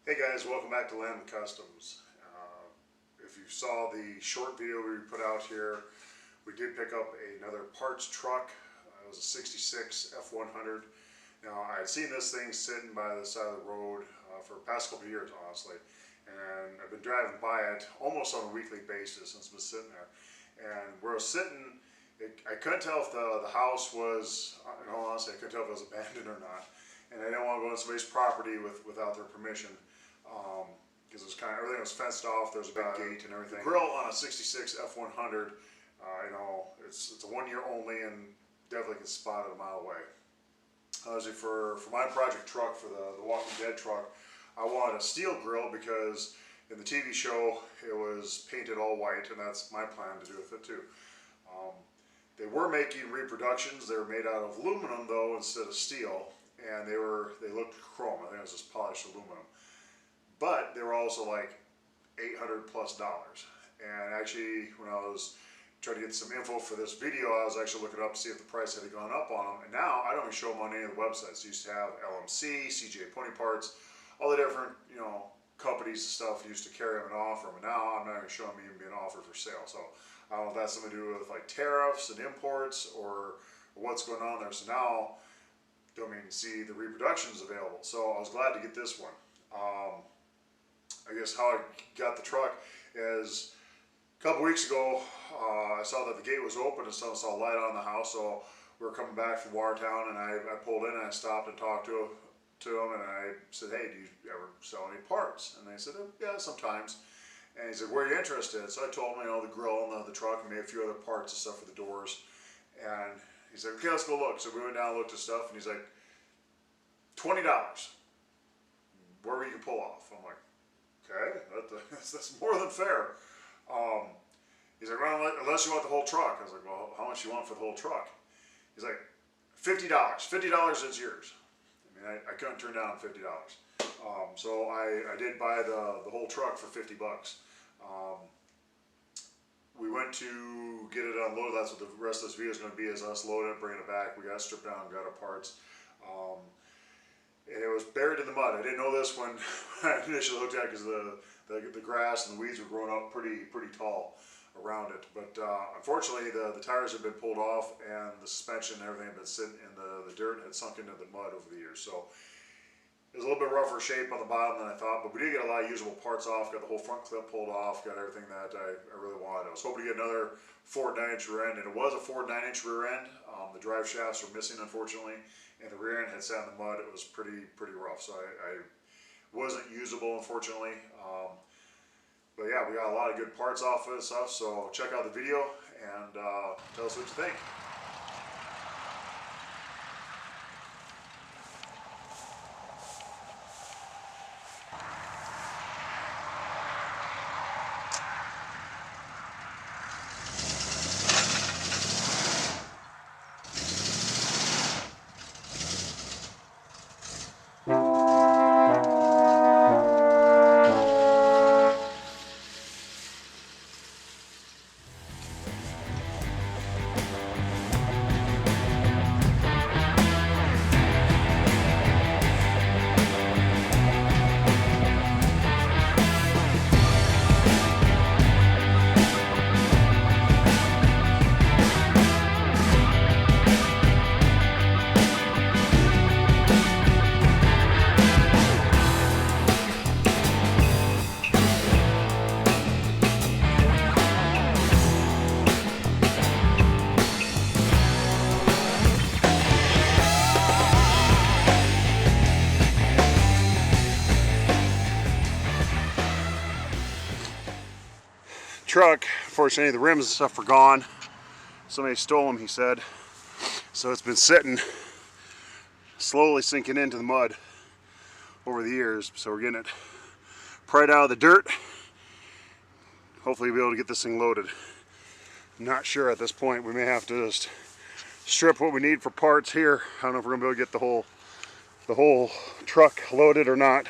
Hey guys, welcome back to Land Customs. If you saw the short video we put out here, we did pick up another parts truck. It was a 66 F100. Now I had seen this thing sitting by the side of the road for the past couple of years, honestly, and I've been driving by it almost on a weekly basis since it's been sitting there. And where I was sitting, I couldn't tell if the house was, in all honesty, I couldn't tell if it was abandoned or not. And I didn't want to go on somebody's property without their permission. Because it was everything was fenced off. There's a big gate and everything. The grill on a 66 F100, it's a 1 year only, and definitely can spot it a mile away. Obviously, for my project truck, for the Walking Dead truck, I wanted a steel grill because in the TV show it was painted all white, and that's my plan to do with it too. They were making reproductions. They were made out of aluminum though instead of steel, and they looked chrome. I think it was just polished aluminum. But they were also like $800 plus. And actually, when I was trying to get some info for this video, I was actually looking up to see if the price had gone up on them. And now I don't even show them on any of the websites. Used to have LMC, CJ Pony Parts, all the different companies and stuff used to carry them and offer them. And now I'm not even showing them even being offered for sale. So I don't know if that's something to do with like tariffs and imports or what's going on there. So now don't even see the reproductions available. So I was glad to get this one. I guess how I got the truck is a couple weeks ago, I saw that the gate was open and saw a light on the house, so we were coming back from Watertown, and I pulled in and I stopped and talked to him, and I said, hey, do you ever sell any parts? And they said, yeah, sometimes. And he said, where are you interested? So I told him, the grill and the truck, and maybe a few other parts and stuff for the doors. And he said, okay, let's go look. So we went down and looked at stuff, and he's like, $20. Wherever you can pull off. I'm like, okay, that's more than fair. He's like, well, unless you want the whole truck. I was like, well, how much you want for the whole truck? He's like, $50. $50 is yours. I mean, I couldn't turn down $50. So I did buy the whole truck for $50. We went to get it unloaded. That's what the rest of this video is going to be, is us loading it, bringing it back. We got it stripped down, got our parts. And it was buried in the mud. I didn't know this when I initially looked at it because the grass and the weeds were growing up pretty tall around it. But unfortunately, the tires have been pulled off, and the suspension and everything had been sitting in the dirt and had sunk into the mud over the years. So it was a little bit rougher shape on the bottom than I thought, but we did get a lot of usable parts off. Got the whole front clip pulled off. Got everything that I really wanted. I was hoping to get another Ford 9-inch rear end, and it was a Ford 9-inch rear end. The drive shafts were missing, unfortunately, and the rear end had sat in the mud. It was pretty rough, so I wasn't usable, unfortunately. But yeah, we got a lot of good parts off of this stuff, so check out the video and tell us what you think. Truck, unfortunately, the rims and stuff were gone. Somebody stole them, he said. So it's been sitting, slowly sinking into the mud over the years. So we're getting it pried out of the dirt. Hopefully we'll be able to get this thing loaded. I'm not sure at this point. We may have to just strip what we need for parts here. I don't know if we're gonna be able to get the whole truck loaded or not.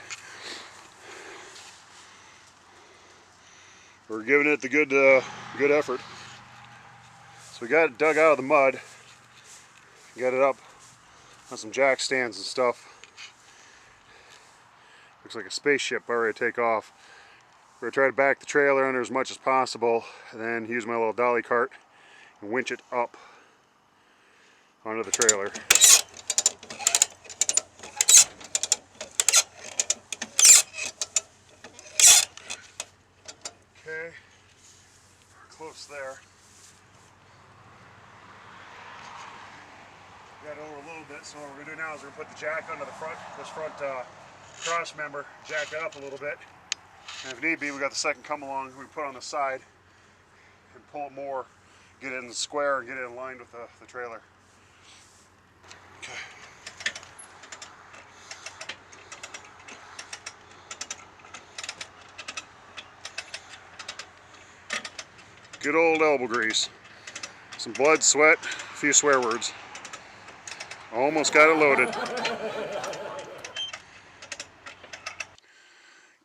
We're giving it the good effort. So we got it dug out of the mud, got it up on some jack stands and stuff. Looks like a spaceship already take off. We're going to try to back the trailer under as much as possible and then use my little dolly cart and winch it up onto the trailer. Okay, we're close there. Got over a little bit, so what we're going to do now is we're going to put the jack under the front, this front cross member, jack that up a little bit. And if need be, we got the second come along we put on the side and pull it more, get it in the square and get it in line with the trailer. Okay. Good old elbow grease. Some blood, sweat, a few swear words. Almost got it loaded.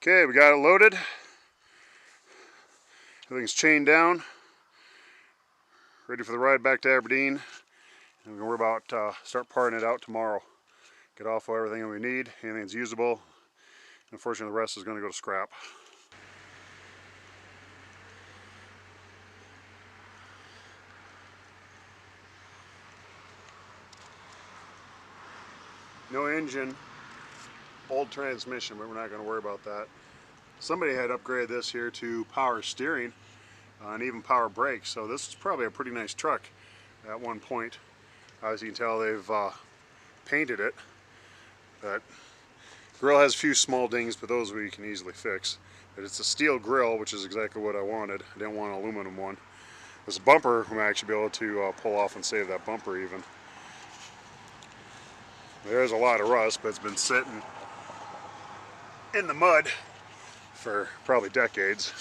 Okay, we got it loaded. Everything's chained down. Ready for the ride back to Aberdeen. And we're about to start parting it out tomorrow. Get off of everything that we need, anything that's usable. Unfortunately, the rest is going to go to scrap. No engine, old transmission, but we're not going to worry about that. Somebody had upgraded this here to power steering and even power brakes, so this is probably a pretty nice truck at one point. As you can tell, they've painted it, but grill has a few small dings, but those we can easily fix. But it's a steel grill, which is exactly what I wanted. I didn't want an aluminum one. This bumper, we might actually be able to pull off and save that bumper even. There's a lot of rust, but it's been sitting in the mud for probably decades.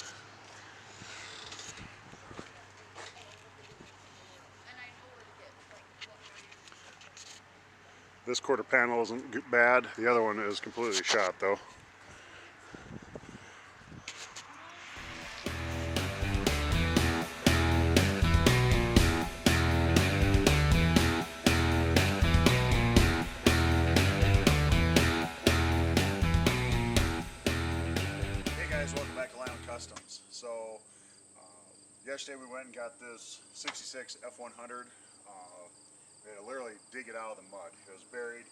This quarter panel isn't bad. The other one is completely shot though. So yesterday we went and got this 66 F100. We had to literally dig it out of the mud. It was buried.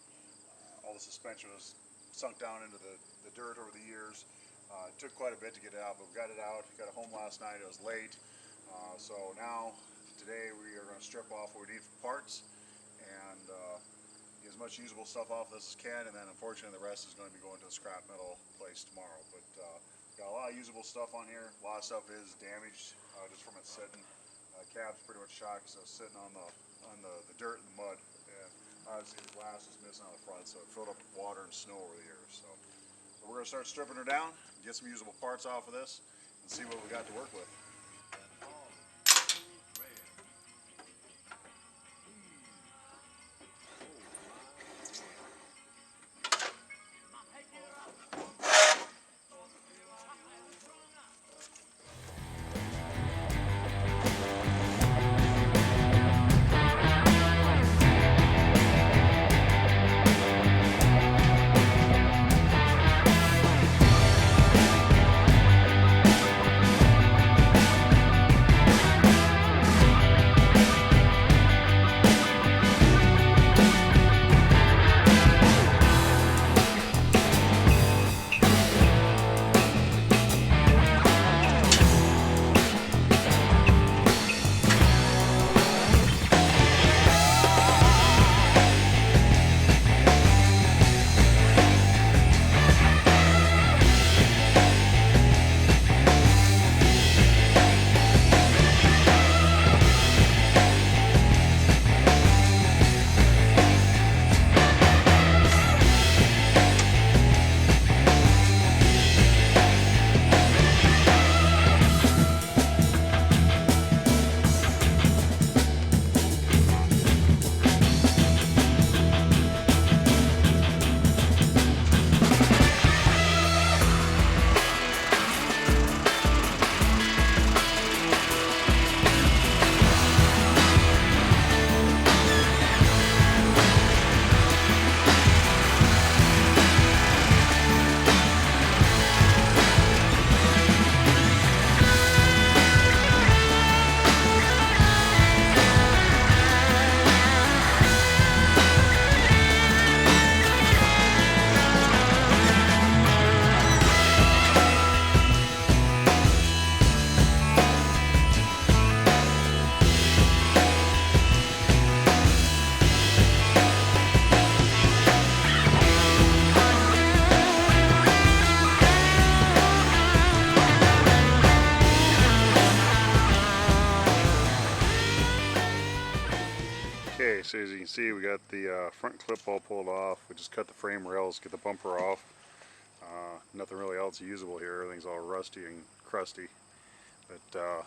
All the suspension was sunk down into the dirt over the years. It took quite a bit to get it out, but we got it out. Got it home last night. It was late. So now, today we are going to strip off what we need for parts and get as much usable stuff off of this as can, and then unfortunately the rest is going to be going to the scrap metal place tomorrow. But got a lot of usable stuff on here. A lot of stuff is damaged just from it sitting. Cab's pretty much shot because it was sitting on the dirt and the mud, and obviously the glass is missing on the front, so it filled up with water and snow over the years. So we're going to start stripping her down, get some usable parts off of this, and see what we got to work with. you can see, we got the front clip all pulled off. We just cut the frame rails, get the bumper off. Nothing really else usable here. Everything's all rusty and crusty. But got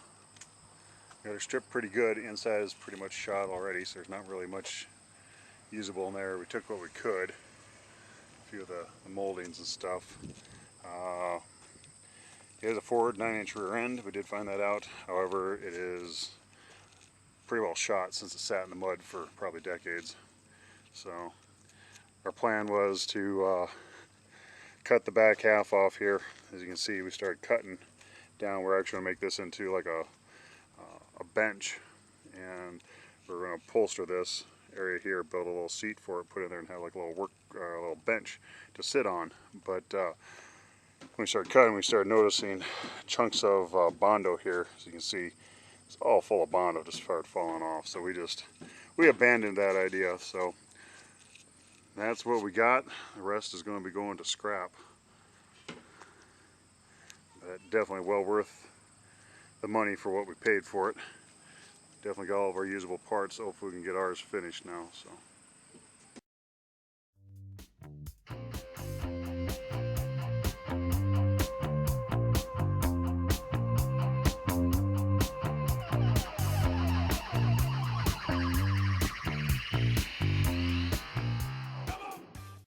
her stripped pretty good. Inside is pretty much shot already, so there's not really much usable in there. We took what we could, a few of the moldings and stuff. It is a forward 9-inch rear end. We did find that out. However, it is pretty well shot since it sat in the mud for probably decades. So our plan was to cut the back half off here. As you can see, we started cutting down. We're actually going to make this into like a bench, and we're going to upholster this area here, build a little seat for it, put it in there, and have like a little a little bench to sit on. But when we started cutting, we started noticing chunks of Bondo here. As you can see, it's all full of Bondo, just started falling off. So we abandoned that idea. So that's what we got. The rest is going to be going to scrap. But definitely well worth the money for what we paid for it. Definitely got all of our usable parts. Hopefully we can get ours finished now. So.